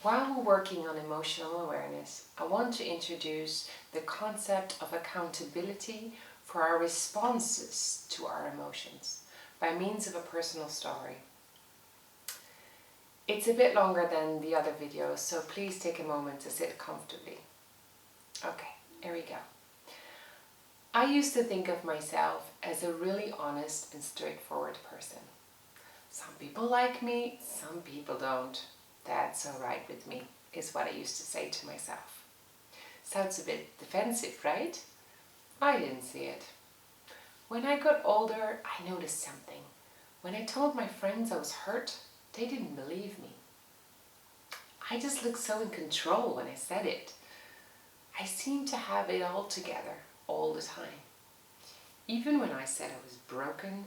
While we're working on emotional awareness, I want to introduce the concept of accountability for our responses to our emotions by means of a personal story. It's a bit longer than the other videos, so please take a moment to sit comfortably. Okay, here we go. I used to think of myself as a really honest and straightforward person. Some people like me, some people don't. That's alright with me, is what I used to say to myself. Sounds a bit defensive, right? I didn't see it. When I got older, I noticed something. When I told my friends I was hurt, they didn't believe me. I just looked so in control when I said it. I seemed to have it all together all the time. Even when I said I was broken,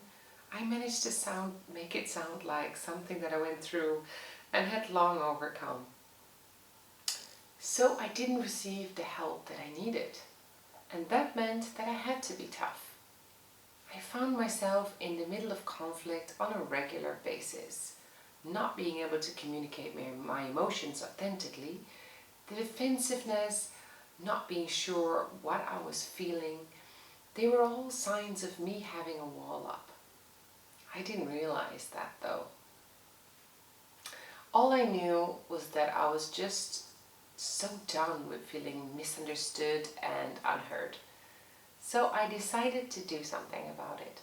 I managed to make it sound like something that I went through and had long overcome. So I didn't receive the help that I needed, and that meant that I had to be tough. I found myself in the middle of conflict on a regular basis, not being able to communicate my emotions authentically, the defensiveness, not being sure what I was feeling. They were all signs of me having a wall up. I didn't realize that though. All I knew was that I was just so done with feeling misunderstood and unheard. So I decided to do something about it.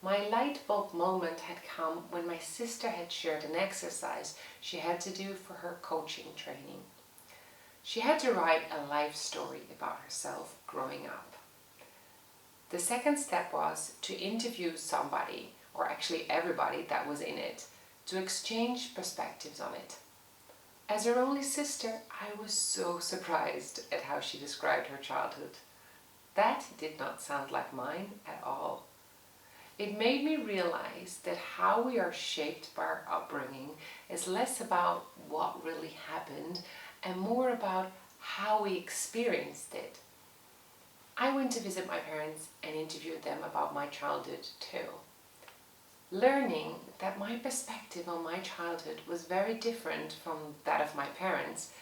My light bulb moment had come when my sister had shared an exercise she had to do for her coaching training. She had to write a life story about herself growing up. The second step was to interview somebody, or actually everybody that was in it, to exchange perspectives on it. As her only sister, I was so surprised at how she described her childhood. That did not sound like mine at all. It made me realize that how we are shaped by our upbringing is less about what really happened and more about how we experienced it. I went to visit my parents and interviewed them about my childhood too. Learning that my perspective on my childhood was very different from that of my parents,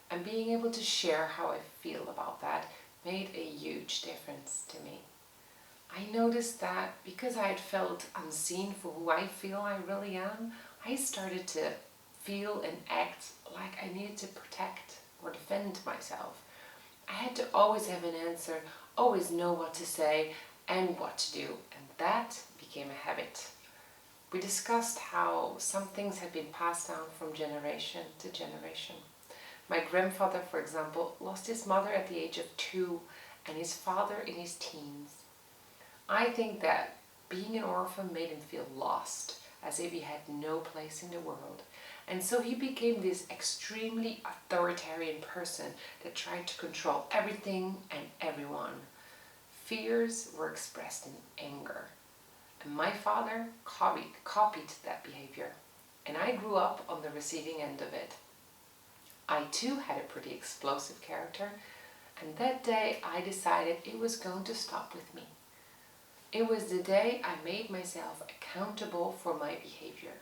and being able to share how I feel about that made a huge difference to me. I noticed that because I had felt unseen for who I feel I really am, I started to feel and act like I needed to protect or defend myself. I had to always have an answer, always know what to say and what to do, and that became a habit. We discussed how some things had been passed down from generation to generation. My grandfather, for example, lost his mother at the age of 2 and his father in his teens. I think that being an orphan made him feel lost, as if he had no place in the world. And so he became this extremely authoritarian person that tried to control everything and everyone. Fears were expressed in anger. And my father copied that behavior, and I grew up on the receiving end of it. I too had a pretty explosive character, and that day I decided it was going to stop with me. It was the day I made myself accountable for my behavior.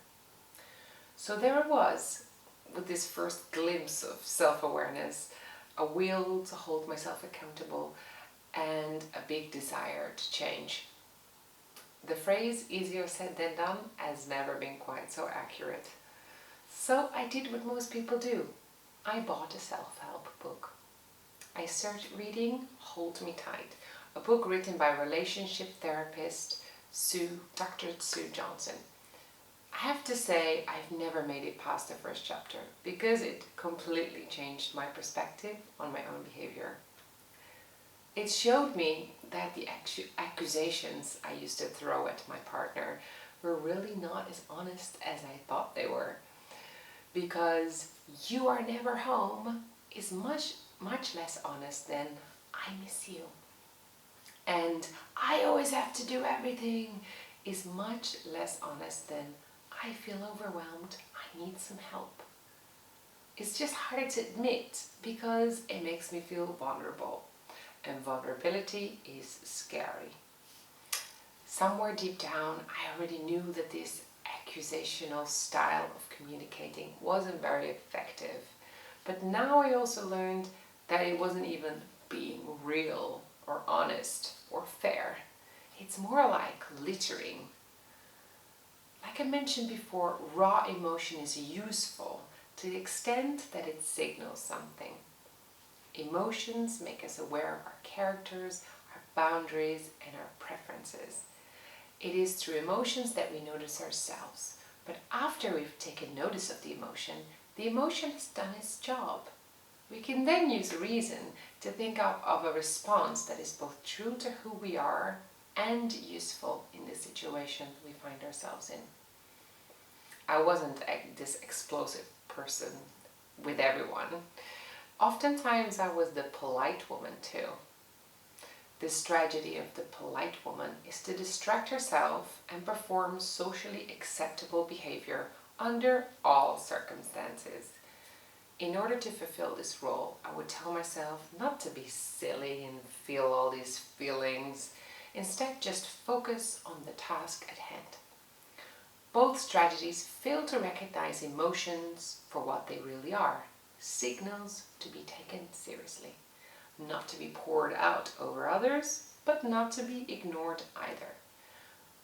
So there I was, with this first glimpse of self-awareness, a will to hold myself accountable, and a big desire to change. The phrase "easier said than done" has never been quite so accurate. So I did what most people do. I bought a self-help book. I started reading Hold Me Tight, a book written by relationship therapist Dr. Sue Johnson. I have to say I've never made it past the first chapter because it completely changed my perspective on my own behavior. It showed me that the accusations I used to throw at my partner were really not as honest as I thought they were. Because "you are never home" is much less honest than "I miss you." And "I always have to do everything" is much less honest than "I feel overwhelmed, I need some help." It's just harder to admit because it makes me feel vulnerable. And vulnerability is scary. Somewhere deep down, I already knew that this accusational style of communicating wasn't very effective. But now I also learned that it wasn't even being real or honest or fair. It's more like littering. Like I mentioned before, raw emotion is useful to the extent that it signals something. Emotions make us aware of our characters, our boundaries, and our preferences. It is through emotions that we notice ourselves. But after we've taken notice of the emotion has done its job. We can then use reason to think of a response that is both true to who we are and useful in the situation we find ourselves in. I wasn't this explosive person with everyone. Oftentimes I was the polite woman too. The strategy of the polite woman is to distract herself and perform socially acceptable behavior under all circumstances. In order to fulfill this role, I would tell myself not to be silly and feel all these feelings. Instead, just focus on the task at hand. Both strategies fail to recognize emotions for what they really are, signals to be taken seriously. Not to be poured out over others, but not to be ignored either.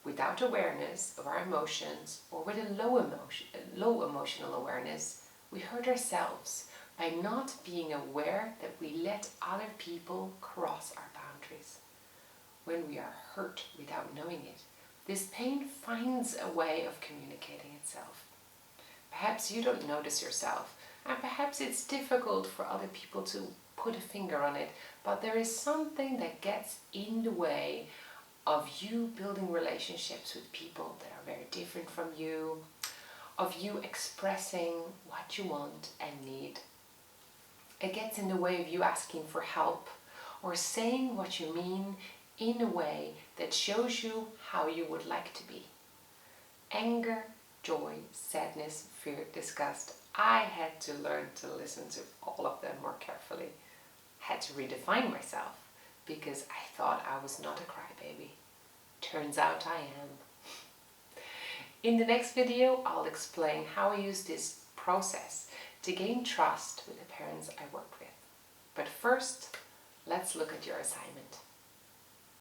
Without awareness of our emotions, or with a low emotional awareness, we hurt ourselves by not being aware that we let other people cross our boundaries. When we are hurt without knowing it, this pain finds a way of communicating itself. Perhaps you don't notice yourself, and perhaps it's difficult for other people to put a finger on it, but there is something that gets in the way of you building relationships with people that are very different from you, of you expressing what you want and need. It gets in the way of you asking for help or saying what you mean in a way that shows you how you would like to be. Anger, joy, sadness, fear, disgust. I had to learn to listen to all of them more carefully. Had to redefine myself because I thought I was not a crybaby. Turns out I am. In the next video, I'll explain how I use this process to gain trust with the parents I work with. But first, let's look at your assignment.